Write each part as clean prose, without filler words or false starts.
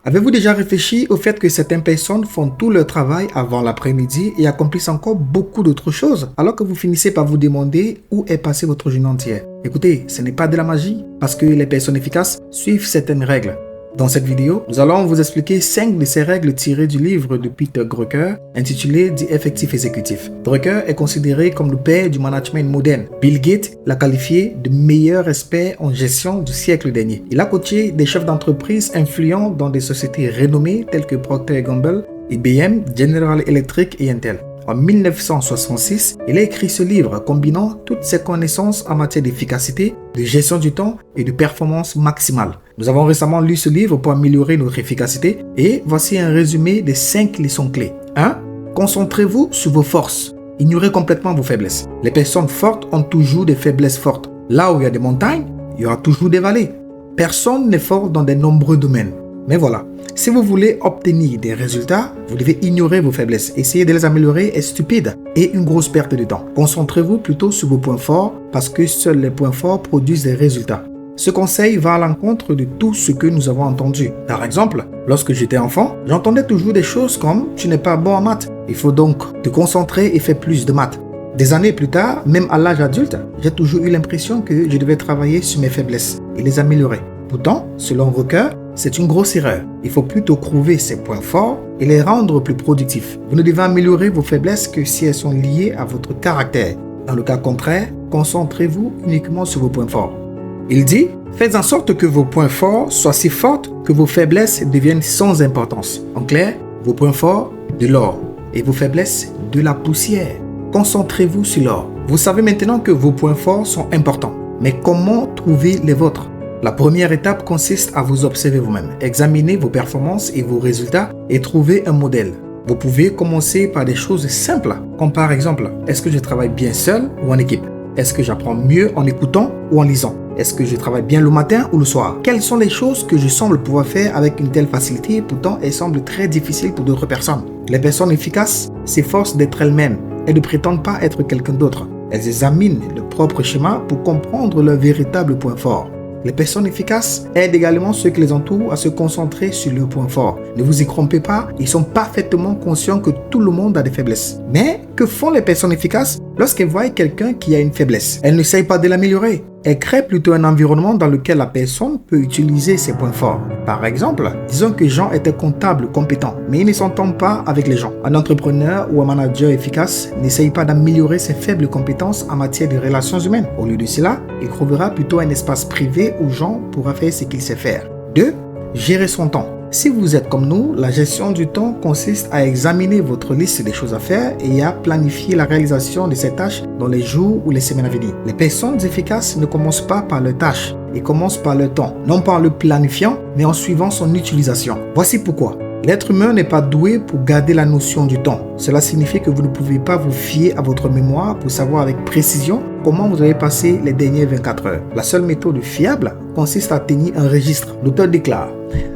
Avez-vous déjà réfléchi au fait que certaines personnes font tout leur travail avant l'après-midi et accomplissent encore beaucoup d'autres choses alors que vous finissez par vous demander où est passée votre journée entière? Écoutez, ce n'est pas de la magie parce que les personnes efficaces suivent certaines règles. Dans cette vidéo, nous allons vous expliquer 5 de ces règles tirées du livre de Peter Drucker intitulé The Effective Executive. Drucker est considéré comme le père du management moderne. Bill Gates l'a qualifié de meilleur expert en gestion du siècle dernier. Il a coaché des chefs d'entreprise influents dans des sociétés renommées telles que Procter & Gamble, IBM, General Electric et Intel. En 1966, il a écrit ce livre combinant toutes ses connaissances en matière d'efficacité, de gestion du temps et de performance maximale. Nous avons récemment lu ce livre pour améliorer notre efficacité et voici un résumé des 5 leçons clés. 1. Concentrez-vous sur vos forces. Ignorez complètement vos faiblesses. Les personnes fortes ont toujours des faiblesses fortes. Là où il y a des montagnes, il y aura toujours des vallées. Personne n'est fort dans de nombreux domaines. Mais voilà, si vous voulez obtenir des résultats, vous devez ignorer vos faiblesses. Essayer de les améliorer est stupide et une grosse perte de temps. Concentrez-vous plutôt sur vos points forts parce que seuls les points forts produisent des résultats. Ce conseil va à l'encontre de tout ce que nous avons entendu. Par exemple, lorsque j'étais enfant, j'entendais toujours des choses comme « tu n'es pas bon en maths, il faut donc te concentrer et faire plus de maths ». Des années plus tard, même à l'âge adulte, j'ai toujours eu l'impression que je devais travailler sur mes faiblesses et les améliorer. Pourtant, selon Drucker, c'est une grosse erreur. Il faut plutôt trouver ses points forts et les rendre plus productifs. Vous ne devez améliorer vos faiblesses que si elles sont liées à votre caractère. Dans le cas contraire, concentrez-vous uniquement sur vos points forts. Il dit, faites en sorte que vos points forts soient si forts que vos faiblesses deviennent sans importance. En clair, vos points forts, de l'or, et vos faiblesses, de la poussière. Concentrez-vous sur l'or. Vous savez maintenant que vos points forts sont importants. Mais comment trouver les vôtres? La première étape consiste à vous observer vous-même, examiner vos performances et vos résultats et trouver un modèle. Vous pouvez commencer par des choses simples, comme par exemple, est-ce que je travaille bien seul ou en équipe? Est-ce que j'apprends mieux en écoutant ou en lisant? Est-ce que je travaille bien le matin ou le soir? Quelles sont les choses que je semble pouvoir faire avec une telle facilité, pourtant elles semblent très difficiles pour d'autres personnes? Les personnes efficaces s'efforcent d'être elles-mêmes et ne prétendent pas être quelqu'un d'autre. Elles examinent leur propre schéma pour comprendre leur véritable point fort. Les personnes efficaces aident également ceux qui les entourent à se concentrer sur leurs points forts. Ne vous y trompez pas, ils sont parfaitement conscients que tout le monde a des faiblesses. Mais que font les personnes efficaces lorsqu'elles voient quelqu'un qui a une faiblesse? Elles n'essayent pas de l'améliorer. Elles créent plutôt un environnement dans lequel la personne peut utiliser ses points forts. Par exemple, disons que Jean était comptable compétent, mais il ne s'entend pas avec les gens. Un entrepreneur ou un manager efficace n'essaye pas d'améliorer ses faibles compétences en matière de relations humaines. Au lieu de cela, il trouvera plutôt un espace privé où Jean pourra faire ce qu'il sait faire. 2. Gérer son temps. Si vous êtes comme nous, la gestion du temps consiste à examiner votre liste des choses à faire et à planifier la réalisation de ces tâches dans les jours ou les semaines à venir. Les personnes efficaces ne commencent pas par leurs tâches, ils commencent par leur temps, non pas en le planifiant, mais en suivant son utilisation. Voici pourquoi. L'être humain n'est pas doué pour garder la notion du temps. Cela signifie que vous ne pouvez pas vous fier à votre mémoire pour savoir avec précision comment vous avez passé les dernières 24 heures. La seule méthode fiable consiste à tenir un registre. L'auteur déclare: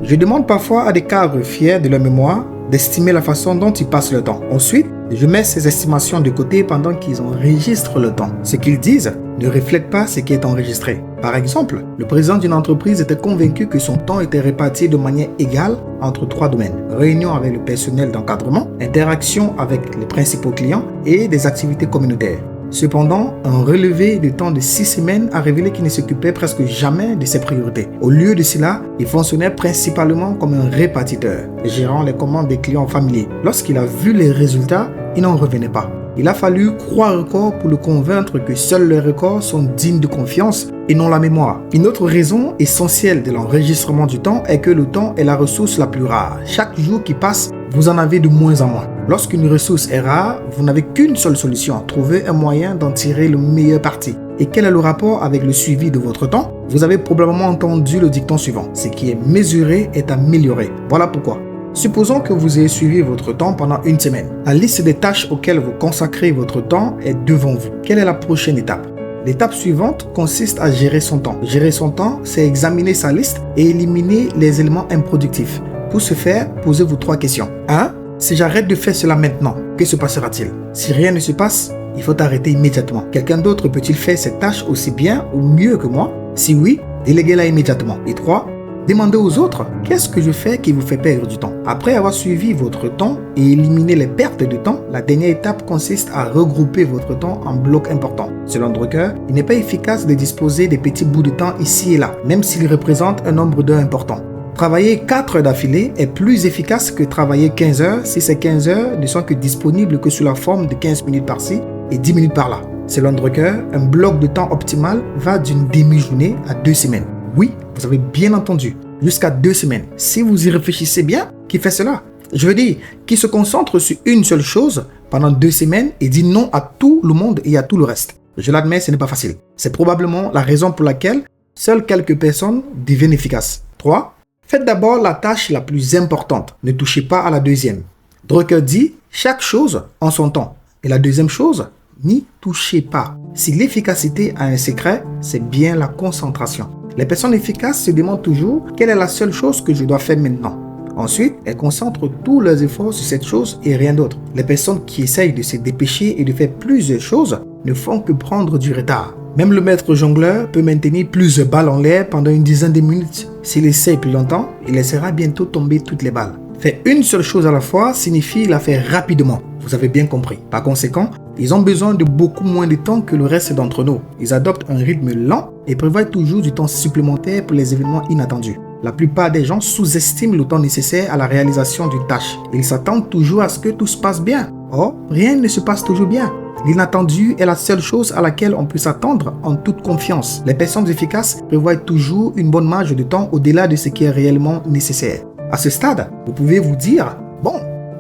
je demande parfois à des cadres fiers de leur mémoire d'estimer la façon dont ils passent le temps. Ensuite, je mets ces estimations de côté pendant qu'ils enregistrent le temps. Ce qu'ils disent ne reflète pas ce qui est enregistré. Par exemple, le président d'une entreprise était convaincu que son temps était réparti de manière égale entre 3 domaines: réunion avec le personnel d'encadrement, interaction avec les principaux clients et des activités communautaires. Cependant, un relevé de temps de 6 semaines a révélé qu'il ne s'occupait presque jamais de ses priorités. Au lieu de cela, il fonctionnait principalement comme un répartiteur, gérant les commandes des clients familiers. Lorsqu'il a vu les résultats, il n'en revenait pas. Il a fallu 3 records pour le convaincre que seuls les records sont dignes de confiance et non la mémoire. Une autre raison essentielle de l'enregistrement du temps est que le temps est la ressource la plus rare. Chaque jour qui passe, vous en avez de moins en moins. Lorsqu'une ressource est rare, vous n'avez qu'une seule solution: trouver un moyen d'en tirer le meilleur parti. Et quel est le rapport avec le suivi de votre temps? Vous avez probablement entendu le dicton suivant: ce qui est mesuré est amélioré. Voilà pourquoi. Supposons que vous ayez suivi votre temps pendant une semaine. La liste des tâches auxquelles vous consacrez votre temps est devant vous. Quelle est la prochaine étape? L'étape suivante consiste à gérer son temps. Gérer son temps, c'est examiner sa liste et éliminer les éléments improductifs. Pour ce faire, posez-vous 3 questions. 1. Si j'arrête de faire cela maintenant, que se passera-t-il? Si rien ne se passe, il faut arrêter immédiatement. Quelqu'un d'autre peut-il faire cette tâche aussi bien ou mieux que moi? Si oui, déléguez-la immédiatement. Et 3. Demandez aux autres, qu'est-ce que je fais qui vous fait perdre du temps? Après avoir suivi votre temps et éliminé les pertes de temps, la dernière étape consiste à regrouper votre temps en blocs importants. Selon Drucker, il n'est pas efficace de disposer des petits bouts de temps ici et là, même s'ils représentent un nombre d'heures important. Travailler 4 heures d'affilée est plus efficace que travailler 15 heures si ces 15 heures ne sont que disponibles que sous la forme de 15 minutes par-ci et 10 minutes par-là. Selon Drucker, un bloc de temps optimal va d'une demi-journée à 2 semaines. Oui, vous avez bien entendu, jusqu'à 2 semaines. Si vous y réfléchissez bien, qui fait cela? Je veux dire, qui se concentre sur une seule chose pendant 2 semaines et dit non à tout le monde et à tout le reste. Je l'admets, ce n'est pas facile. C'est probablement la raison pour laquelle seules quelques personnes deviennent efficaces. 3. Faites d'abord la tâche la plus importante. Ne touchez pas à la deuxième. Drucker dit chaque chose en son temps. Et la deuxième chose, n'y touchez pas. Si l'efficacité a un secret, c'est bien la concentration. Les personnes efficaces se demandent toujours quelle est la seule chose que je dois faire maintenant. Ensuite, elles concentrent tous leurs efforts sur cette chose et rien d'autre. Les personnes qui essayent de se dépêcher et de faire plusieurs choses ne font que prendre du retard. Même le maître jongleur peut maintenir plusieurs balles en l'air pendant une dizaine de minutes. S'il essaie plus longtemps, il laissera bientôt tomber toutes les balles. Faire une seule chose à la fois signifie la faire rapidement. Vous avez bien compris. Par conséquent, ils ont besoin de beaucoup moins de temps que le reste d'entre nous. Ils adoptent un rythme lent et prévoient toujours du temps supplémentaire pour les événements inattendus. La plupart des gens sous-estiment le temps nécessaire à la réalisation d'une tâche. Ils s'attendent toujours à ce que tout se passe bien. Or, rien ne se passe toujours bien. L'inattendu est la seule chose à laquelle on peut s'attendre en toute confiance. Les personnes efficaces prévoient toujours une bonne marge de temps au-delà de ce qui est réellement nécessaire. À ce stade, vous pouvez vous dire, bon,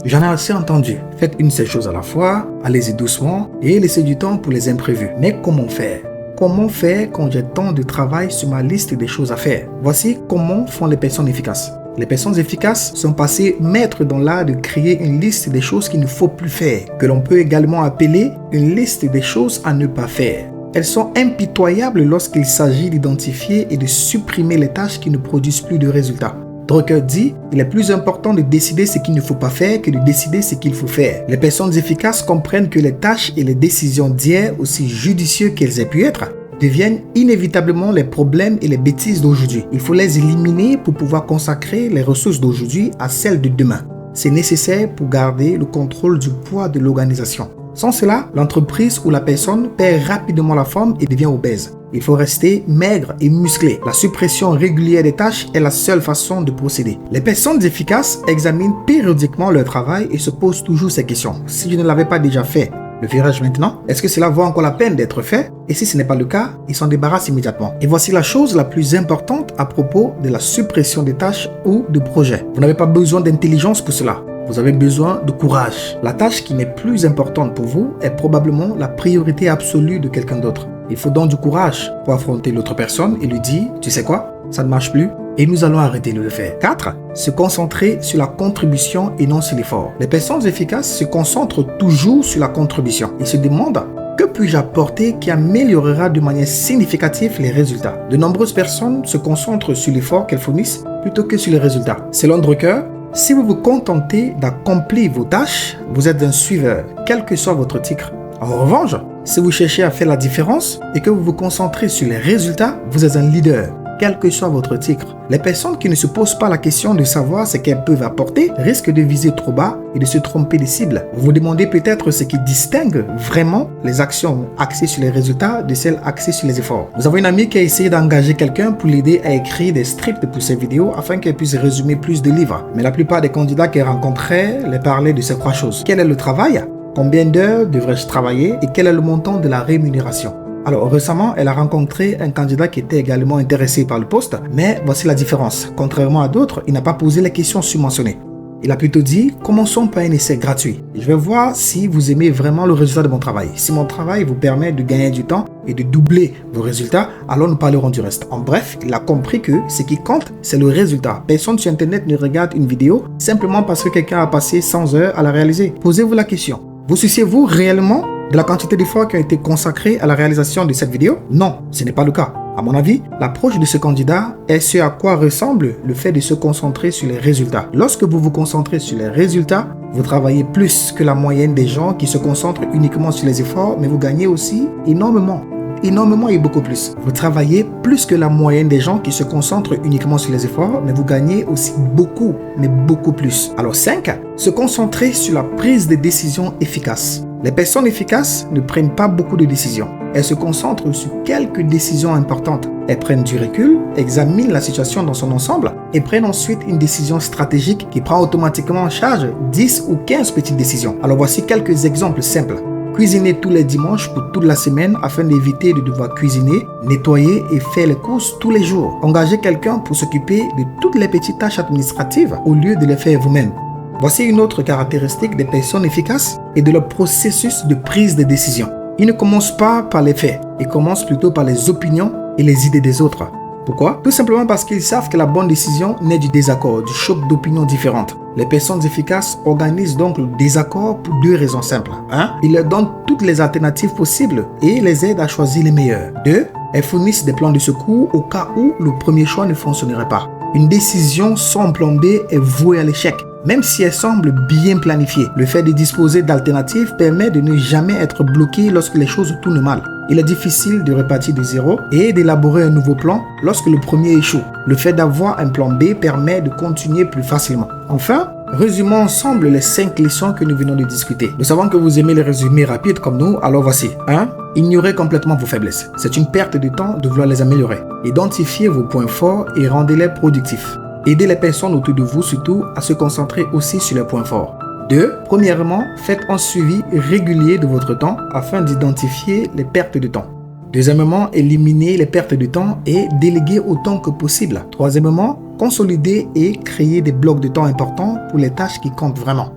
j'en ai assez entendu. Faites une seule chose à la fois, allez-y doucement et laissez du temps pour les imprévus. Mais comment faire? Comment faire quand j'ai tant de travail sur ma liste des choses à faire? Voici comment font les personnes efficaces. Les personnes efficaces sont passées maîtres dans l'art de créer une liste des choses qu'il ne faut plus faire, que l'on peut également appeler une liste des choses à ne pas faire. Elles sont impitoyables lorsqu'il s'agit d'identifier et de supprimer les tâches qui ne produisent plus de résultats. Drucker dit, il est plus important de décider ce qu'il ne faut pas faire que de décider ce qu'il faut faire. Les personnes efficaces comprennent que les tâches et les décisions d'hier, aussi judicieuses qu'elles aient pu être, deviennent inévitablement les problèmes et les bêtises d'aujourd'hui. Il faut les éliminer pour pouvoir consacrer les ressources d'aujourd'hui à celles de demain. C'est nécessaire pour garder le contrôle du poids de l'organisation. Sans cela, l'entreprise ou la personne perd rapidement la forme et devient obèse. Il faut rester maigre et musclé. La suppression régulière des tâches est la seule façon de procéder. Les personnes efficaces examinent périodiquement leur travail et se posent toujours ces questions. Si je ne l'avais pas déjà fait, le ferai-je maintenant? Est-ce que cela vaut encore la peine d'être fait? Et si ce n'est pas le cas, ils s'en débarrassent immédiatement. Et voici la chose la plus importante à propos de la suppression des tâches ou de projets. Vous n'avez pas besoin d'intelligence pour cela. Vous avez besoin de courage. La tâche qui n'est plus importante pour vous est probablement la priorité absolue de quelqu'un d'autre. Il faut donc du courage pour affronter l'autre personne et lui dire, tu sais quoi, ça ne marche plus et nous allons arrêter de le faire. 4. Se concentrer sur la contribution et non sur l'effort. Les personnes efficaces se concentrent toujours sur la contribution. Ils se demandent, que puis-je apporter qui améliorera de manière significative les résultats? De nombreuses personnes se concentrent sur l'effort qu'elles fournissent plutôt que sur les résultats. Selon Drucker, si vous vous contentez d'accomplir vos tâches, vous êtes un suiveur, quel que soit votre titre. En revanche, si vous cherchez à faire la différence et que vous vous concentrez sur les résultats, vous êtes un leader, quel que soit votre titre. Les personnes qui ne se posent pas la question de savoir ce qu'elles peuvent apporter risquent de viser trop bas et de se tromper de cible. Vous vous demandez peut-être ce qui distingue vraiment les actions axées sur les résultats de celles axées sur les efforts. Nous avons une amie qui a essayé d'engager quelqu'un pour l'aider à écrire des scripts pour ses vidéos afin qu'elle puisse résumer plus de livres. Mais la plupart des candidats qu'elle rencontrait les parlaient de ces 3 choses. Quel est le travail? Combien d'heures devrais-je travailler? Et quel est le montant de la rémunération? Alors récemment, elle a rencontré un candidat qui était également intéressé par le poste, mais voici la différence. Contrairement à d'autres, il n'a pas posé les questions submentionnées. Il a plutôt dit, commençons par un essai gratuit. Je vais voir si vous aimez vraiment le résultat de mon travail. Si mon travail vous permet de gagner du temps et de doubler vos résultats, alors nous parlerons du reste. En bref, il a compris que ce qui compte, c'est le résultat. Personne sur Internet ne regarde une vidéo simplement parce que quelqu'un a passé 100 heures à la réaliser. Posez-vous la question. Vous souciez-vous réellement de la quantité d'efforts qui ont été consacrés à la réalisation de cette vidéo? Non, ce n'est pas le cas. À mon avis, l'approche de ce candidat est ce à quoi ressemble le fait de se concentrer sur les résultats. Lorsque vous vous concentrez sur les résultats, vous travaillez plus que la moyenne des gens qui se concentrent uniquement sur les efforts, mais vous gagnez aussi énormément. énormément et beaucoup plus. Vous travaillez plus que la moyenne des gens qui se concentrent uniquement sur les efforts, mais vous gagnez aussi beaucoup, mais beaucoup plus. Alors 5, se concentrer sur la prise de décisions efficaces. Les personnes efficaces ne prennent pas beaucoup de décisions. Elles se concentrent sur quelques décisions importantes. Elles prennent du recul, examinent la situation dans son ensemble et prennent ensuite une décision stratégique qui prend automatiquement en charge 10 ou 15 petites décisions. Alors voici quelques exemples simples. Cuisiner tous les dimanches pour toute la semaine afin d'éviter de devoir cuisiner, nettoyer et faire les courses tous les jours. Engager quelqu'un pour s'occuper de toutes les petites tâches administratives au lieu de les faire vous-même. Voici une autre caractéristique des personnes efficaces et de leur processus de prise de décision. Ils ne commencent pas par les faits, ils commencent plutôt par les opinions et les idées des autres. Pourquoi? Tout simplement parce qu'ils savent que la bonne décision naît du désaccord, du choc d'opinions différentes. Les personnes efficaces organisent donc le désaccord pour 2 raisons simples. 1. Ils leur donnent toutes les alternatives possibles et les aident à choisir les meilleures. 2. Elles fournissent des plans de secours au cas où le premier choix ne fonctionnerait pas. Une décision sans plan B est vouée à l'échec. Même si elle semble bien planifiée, le fait de disposer d'alternatives permet de ne jamais être bloqué lorsque les choses tournent mal. Il est difficile de repartir de zéro et d'élaborer un nouveau plan lorsque le premier échoue. Le fait d'avoir un plan B permet de continuer plus facilement. Enfin, résumons ensemble les 5 leçons que nous venons de discuter. Nous savons que vous aimez les résumés rapides comme nous, alors voici. 1. Ignorez complètement vos faiblesses. C'est une perte de temps de vouloir les améliorer. Identifiez vos points forts et rendez-les productifs. Aidez les personnes autour de vous surtout à se concentrer aussi sur les points forts. 2. Premièrement, faites un suivi régulier de votre temps afin d'identifier les pertes de temps. Deuxièmement, éliminez les pertes de temps et déléguez autant que possible. Troisièmement, consolidez et créez des blocs de temps importants pour les tâches qui comptent vraiment.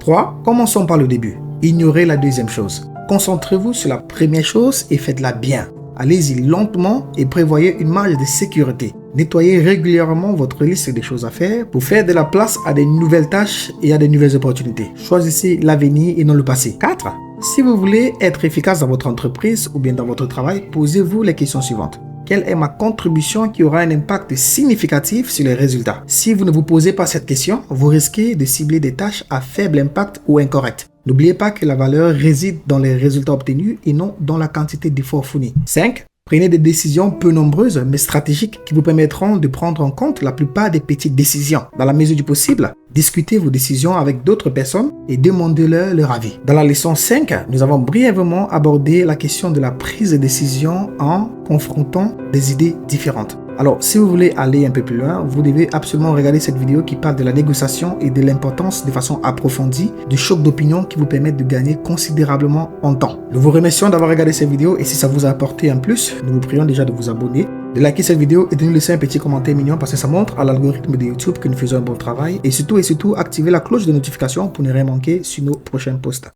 3. Commençons par le début. Ignorez la deuxième chose. Concentrez-vous sur la première chose et faites-la bien. Allez-y lentement et prévoyez une marge de sécurité. Nettoyez régulièrement votre liste des choses à faire pour faire de la place à des nouvelles tâches et à des nouvelles opportunités. Choisissez l'avenir et non le passé. 4. Si vous voulez être efficace dans votre entreprise ou bien dans votre travail, posez-vous les questions suivantes. Quelle est ma contribution qui aura un impact significatif sur les résultats? Si vous ne vous posez pas cette question, vous risquez de cibler des tâches à faible impact ou incorrectes. N'oubliez pas que la valeur réside dans les résultats obtenus et non dans la quantité d'efforts fournis. 5. Prenez des décisions peu nombreuses mais stratégiques qui vous permettront de prendre en compte la plupart des petites décisions. Dans la mesure du possible, discutez vos décisions avec d'autres personnes et demandez-leur leur avis. Dans la leçon 5, nous avons brièvement abordé la question de la prise de décision en confrontant des idées différentes. Alors, si vous voulez aller un peu plus loin, vous devez absolument regarder cette vidéo qui parle de la négociation et de l'importance de façon approfondie du choc d'opinion qui vous permettent de gagner considérablement en temps. Nous vous remercions d'avoir regardé cette vidéo et si ça vous a apporté un plus, nous vous prions déjà de vous abonner, de liker cette vidéo et de nous laisser un petit commentaire mignon parce que ça montre à l'algorithme de YouTube que nous faisons un bon travail et surtout activez la cloche de notification pour ne rien manquer sur nos prochains posts.